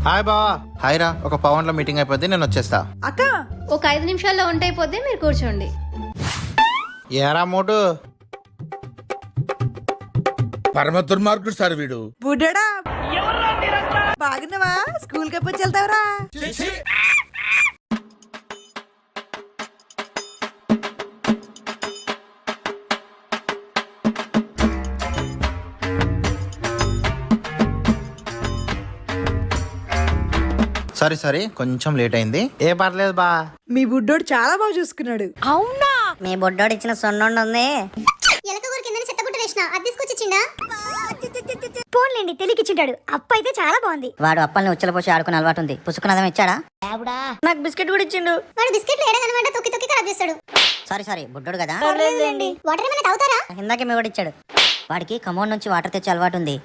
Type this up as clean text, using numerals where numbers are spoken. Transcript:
Hi బావా. Hi రా, ఒక పవన్లో మీటింగ్ అయిపోద్ది, నేను వచ్చేస్తా. అక్క ఒక 5 నిమిషాల్లో వంట అయిపోద్ది, మీరు కూర్చోండి. ఏరా మోటు. పరమ దుర్మార్గుడు సార్ వీడు. బుడ్డడా బాగున్నావా? స్కూల్ కి ఎప్పుడు వెళ్తావురా? సారీ కొంచెం లేట్ అయింది. ఏ పర్లేదు బా. మీ బుడ్డోడు చాలా బాగా చూసుకున్నాడు. అవునా? మీ బొడ్డోడు ఇచ్చిన సొన్నుండి ఉంది. పోన్లేండి, తెలికిచ్చింటాడు. అప్పు అయితే చాలా బాగుంది. వాడు అప్పల్ని ఉచ్చలపోసి ఆడుకునే అలవాటు ఉంది. పుసుకున్నదం ఇచ్చాడా? నాకు బిస్కెట్ కూడా ఇచ్చిండు. వాడు బిస్కెట్లు ఏడగనమాట తొక్కి తొక్కి ఖరాబ్ చేస్తాడు. సారీ బుడ్డోడు కదా. వాటర్ ఏమైనా తాగుతారా? ఇందాకే మీ వాడు ఇచ్చాడు. వాడికి ఖమ్మం నుంచి వాటర్ తెచ్చే అలవాటు ఉంది.